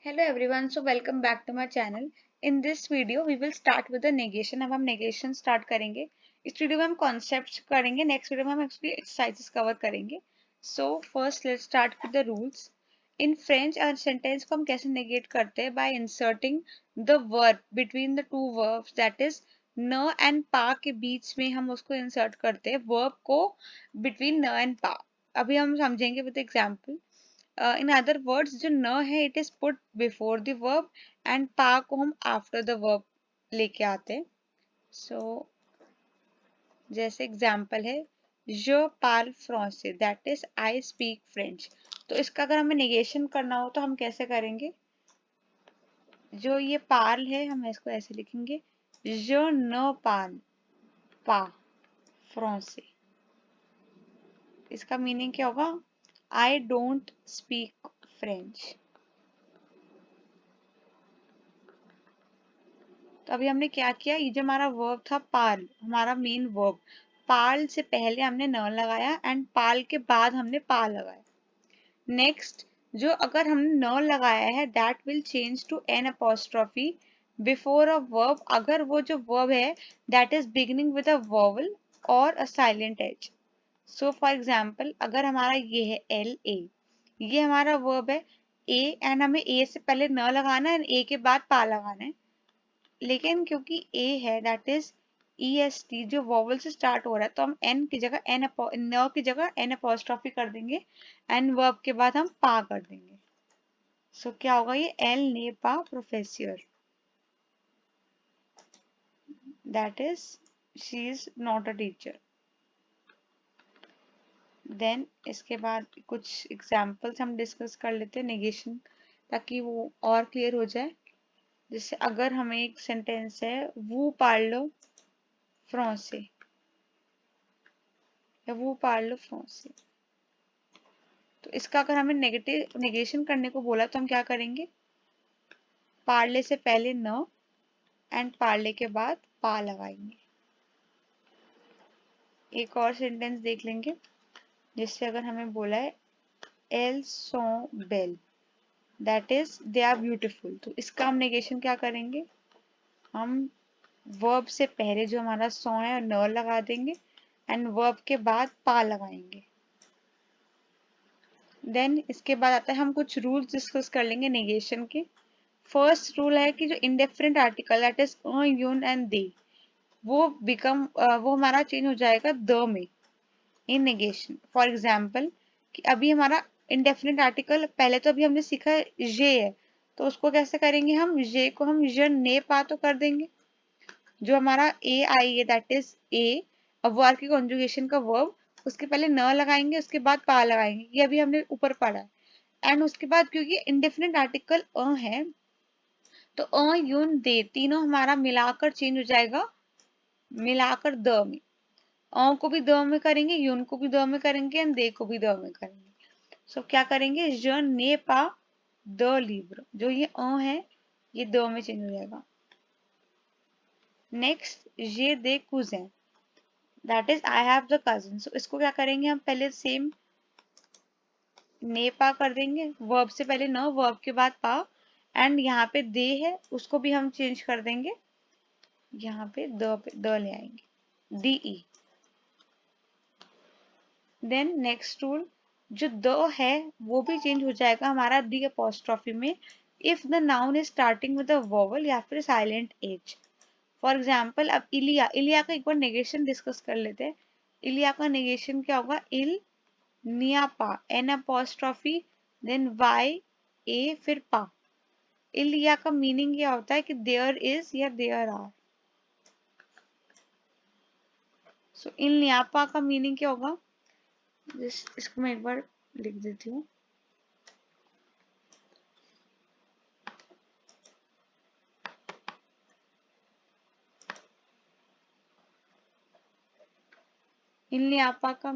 Hello everyone, so welcome back to my channel. In this video we will start with the negation. अब हम negation start करेंगे. इस video में हम concepts करेंगे. नेक्स्ट वीडियो में हम एक्चुअली exercises कवर करेंगे. So first let's start with the rules. In French a sentence को हम कैसे negate करते हैं? By inserting the verb between the two verbs, that is न and पा के बीच में हम उसको insert करते हैं verb को between न and पा. अभी हम समझेंगे with example. In other words जो न है it is put before the verb and पा को हम आफ्टर द वर्ब लेके आते हैं. सो जैसे एग्जांपल है je parle français, that is I speak French. तो इसका अगर हमें नेगेशन करना हो तो हम कैसे करेंगे? जो ये पार्ल है हम इसको ऐसे लिखेंगे je ne parle pas français. इसका मीनिंग क्या होगा? I don't speak French. तो अभी हमने क्या किया, ये जो हमारा वर्ब था पार्ल, हमारा मेन वर्ब, पार्ल से पहले हमने न लगाया एंड पार्ल के बाद हमने पा लगाया. नेक्स्ट जो अगर हमने न लगाया है that will change to an apostrophe before a verb अगर वो जो वर्ब है that is beginning with a vowel और a silent h. So for example अगर हमारा ये है एल ए, ये हमारा वर्ब है ए एंड हमें ए से पहले न लगाना है, ए के बाद पा लगाना है. लेकिन क्योंकि ए है that is E S T जो वॉवल से स्टार्ट हो रहा है तो हम एन की जगह न की जगह एन अपोस्ट्रॉफी कर देंगे एंड वर्ब के बाद हम पा कर देंगे. सो क्या होगा? ये एल ने पा प्रोफेसर, that is she is not a teacher. Then इसके बाद कुछ एग्जाम्पल्स हम डिस्कस कर लेते हैं नेगेशन ताकि वो और क्लियर हो जाए. जैसे अगर हमें एक सेंटेंस है वो पार्लो फ्रांसे या वो पार्लो फ्रांसे, तो इसका अगर हमें नेगेशन करने को बोला तो हम क्या करेंगे? पार्ले से पहले न एंड पार्ले के बाद पा लगाएंगे. एक और सेंटेंस देख लेंगे जिससे अगर हमें बोला है एल सो बेल, that is they are beautiful, तो इसका हम नेगेशन क्या करेंगे? हम वर्ब से पहले जो हमारा सो है न लगा देंगे एंड वर्ब के बाद पा लगाएंगे. देन इसके बाद आता है हम कुछ रूल्स डिस्कस कर लेंगे नेगेशन के. फर्स्ट रूल है कि जो इंडेफिनिट आर्टिकल दैट इज यून एंड दे वो वो हमारा चेंज हो जाएगा द में इन नेगेशन. फॉर एग्जाम्पल कि अभी हमारा इंडेफिनिट आर्टिकल पहले तो अभी हमने सीखा ये है, तो उसको कैसे करेंगे? हम ये को हम य ने पा तो कर देंगे. जो हमारा ए आई है दैट इज ए, अब वर्ब की कॉन्जुगेशन का वर्ब, उसके पहले न लगाएंगे उसके बाद पा लगाएंगे, ये अभी हमने ऊपर पढ़ा है. एंड उसके बाद क्योंकि इंडेफिनिट आर्टिकल है तो यून दे तीनों हमारा मिलाकर चेंज हो जाएगा मिलाकर द में. को भी द में करेंगे, यून को भी द में करेंगे एंड दे को भी द में करेंगे. सो क्या करेंगे? je ne pas the Libre, जो ये है ये द में चेंज हो जाएगा. नेक्स्ट ये दे cousin, that is I have the cousin. So इसको क्या करेंगे? हम पहले सेम ने पा कर देंगे, वर्ब से पहले न वर्ब के बाद पा एंड यहाँ पे दे है उसको भी हम चेंज कर देंगे, यहाँ पे द ले आएंगे डी ई. देन नेक्स्ट रूल जो द है वो भी चेंज हो जाएगा हमारा दी अपोस्ट्रॉफी में if the noun is starting with a vowel या फिर साइलेंट एज. फॉर एग्जाम्पल अब इलिया, इलिया का एक बार नेगेशन डिस्कस कर लेते हैं. इलिया का नेगेशन क्या होगा? इल नियापा एन अपोस्ट्रॉफी देन वाई ए फिर पा. इलिया का मीनिंग क्या होता है कि देयर इज या देयर आर. सो इल नियापा का मीनिंग क्या होगा? इसको मैं एक बार लिख देती हूँ. इल्नियापा का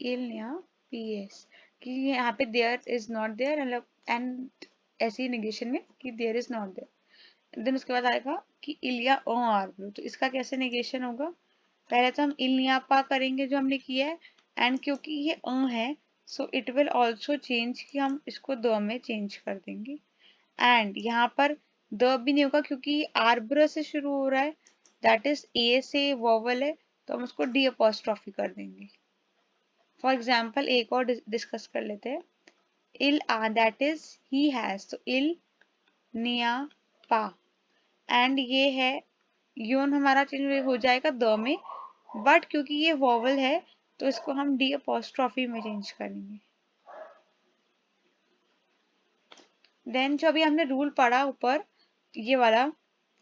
इल्निया पीएस कि यहाँ पे there is not there and ऐसी नेगेशन में कि there is not there. Then उसके बाद आएगा कि इलिया ओ आर ब्लू, तो इसका कैसे नेगेशन होगा? पहले तो हम इल्नियापा करेंगे जो हमने किया है एंड क्योंकि ये है so it will also change कि हम इसको द में चेंज कर देंगे एंड यहाँ पर द भी नहीं होगा क्योंकि आर्ब्र से शुरू हो रहा है, दैट इज ए से वोवल है, तो हम उसको डी अपॉस्ट्रॉफी कर देंगे। फॉर एग्जाम्पल एक और डिस्कस कर लेते हैं। इल आ दैट इज ही हैज, तो इल निया पा, एंड ये है यून हमारा चेंज हो जाएगा द में, बट क्योंकि ये वॉवल है तो इसको हम डी अपॉस्ट्रॉफी में चेंज करेंगे। देन जो अभी हमने रूल पढ़ा ऊपर ये वाला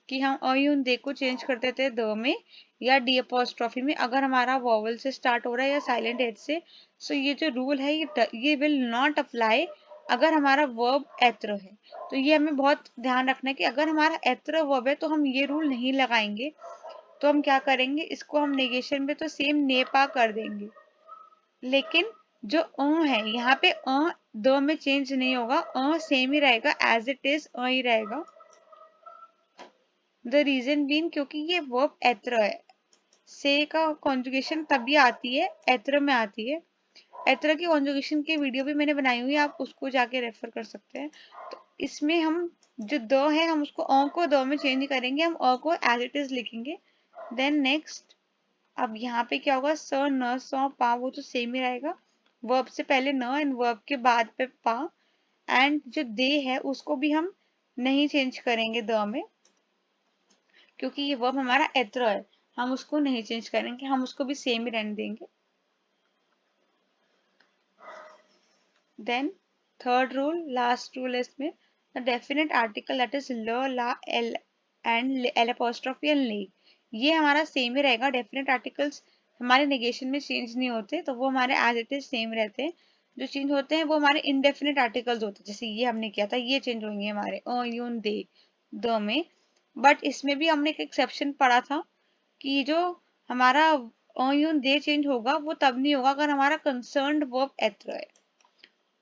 कि हम अयून दे को चेंज करते थे द में या डी अपॉस्ट्रॉफी में अगर हमारा वॉवल से स्टार्ट हो रहा है या साइलेंट एच से, सो ये जो रूल है ये विल नॉट अप्लाई अगर हमारा वर्ब एत्र है। तो ये हमें बहुत ध्यान रखना है कि अगर हमारा एत्र वर्ब है तो हम ये रूल नहीं लगाएंगे। तो हम क्या करेंगे, इसको हम नेगेशन में तो सेम नेपा कर देंगे, लेकिन जो है यहाँ पे द में चेंज नहीं होगा, सेम ही रहेगा, एज इट इज ही रहेगा। द रीजन बीन क्योंकि ये वर्ब एत्र है, से का कॉन्जुगेशन तभी आती है एत्र में आती है। एत्र की कॉन्जुगेशन की वीडियो भी मैंने बनाई हुई है, आप उसको जाके रेफर कर सकते हैं। तो इसमें हम जो द है हम उसको को द में चेंज करेंगे, हम को एज इट इज लिखेंगे। देन नेक्स्ट अब यहाँ पे क्या होगा, स न सौ पा वो तो सेम ही रहेगा, वर्ब से पहले न एंड वर्ब के बाद पे पा, एंड जो दे है उसको भी हम नहीं चेंज करेंगे द में क्योंकि ये वर्ब हमारा एत्र है, हम उसको नहीं चेंज करेंगे, हम उसको भी सेम ही रहने देंगे। Then third rule, last rule है इसमें, the definite article that is ल ला L and L apostrophe and ले, ये हमारा सेम ही रहेगा। डेफिनेट आर्टिकल्स हमारे नेगेशन में चेंज नहीं होते, तो वो हमारे एज इट इज सेम रहते हैं। जो चेंज होते हैं वो हमारे इनडेफिनेट आर्टिकल्स होते हैं, जैसे ये हमने किया था, ये चेंज होंगे हमारे अ यून दे द में। बट इसमें भी हमने एक एक्सेप्शन पढ़ा था कि जो हमारा अ यून दे चेंज होगा वो तब नहीं होगा अगर हमारा कंसर्न्ड वर्ब एत्र है।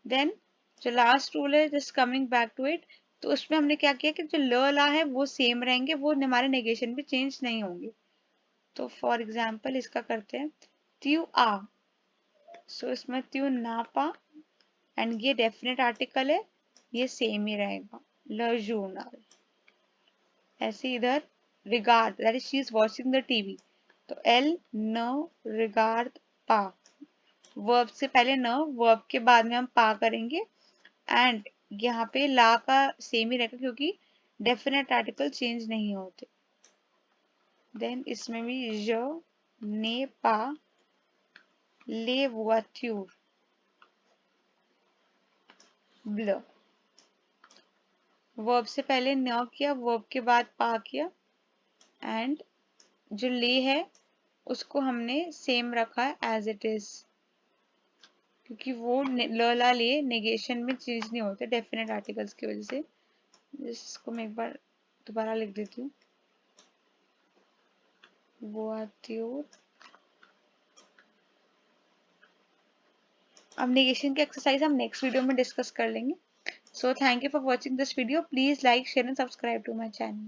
देन जो लास्ट रूल है just coming back to it, तो उसमें हमने क्या किया कि जो ल ला है वो सेम रहेंगे, वो हमारे नेगेशन में चेंज नहीं होंगे। तो फॉर एग्जाम्पल इसका करते हैं, त्यू आ, सो इसमें त्यू ना पा, एंड ये डेफिनेट आर्टिकल है, ये सेम ही रहेगा, ल जूर्नल। ऐसे इधर regard that is she is watching the TV, तो एल न रिगार्ड पा, वर्ब से पहले न, वर्ब के बाद में हम पा करेंगे, एंड यहाँ पे ला का सेम ही रहेगा क्योंकि डेफिनेट आर्टिकल चेंज नहीं होते। देन इसमें भी ज ने पा ले वोत्यूर ब्ल, वर्ब से पहले न किया, वर्ब के बाद पा किया, एंड जो ले है उसको हमने सेम रखा है एज इट इज क्योंकि वो ल ला ले नेगेशन में चेंज नहीं होते डेफिनेट आर्टिकल्स की वजह से। इसको मैं एक बार दोबारा लिख देती हूँ, वोत्यूर। अब नेगेशन की एक्सरसाइज हम नेक्स्ट वीडियो में डिस्कस कर लेंगे। So thank you for watching this video. Please like, share and subscribe to my channel.